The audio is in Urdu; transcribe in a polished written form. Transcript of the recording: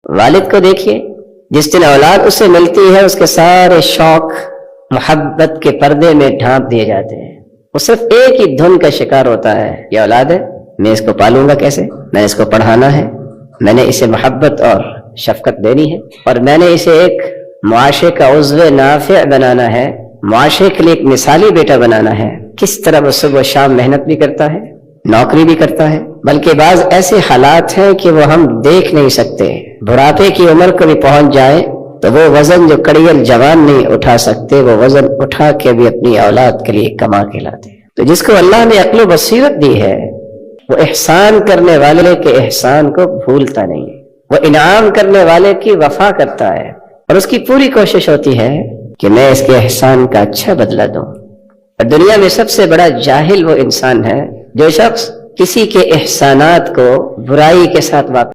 والد کو دیکھیے، جس دن اولاد اسے ملتی ہے اس کے سارے شوق محبت کے پردے میں ڈھانپ دیے جاتے ہیں، وہ صرف ایک ہی دھن کا شکار ہوتا ہے، یہ اولاد ہے، میں اس کو پالوں گا کیسے، میں اس کو پڑھانا ہے، میں نے اسے محبت اور شفقت دینی ہے، اور میں نے اسے ایک معاشرے کا عضو نافع بنانا ہے، معاشرے کے لیے ایک مثالی بیٹا بنانا ہے۔ کس طرح وہ صبح و شام محنت بھی کرتا ہے، نوکری بھی کرتا ہے، بلکہ بعض ایسے حالات ہیں کہ وہ ہم دیکھ نہیں سکتے، بڑھاپے کی عمر کو بھی پہنچ جائے تو وہ وزن جو کڑیل جوان نہیں اٹھا سکتے، وہ وزن اٹھا کے بھی اپنی اولاد کے لیے کما کے لاتے ہیں۔ تو جس کو اللہ نے عقل و بصیرت دی ہے وہ احسان کرنے والے کے احسان کو بھولتا نہیں، وہ انعام کرنے والے کی وفا کرتا ہے، اور اس کی پوری کوشش ہوتی ہے کہ میں اس کے احسان کا اچھا بدلہ دوں۔ اور دنیا میں سب سے بڑا جاہل وہ انسان ہے جو شخص کسی کے احسانات کو برائی کے ساتھ واپس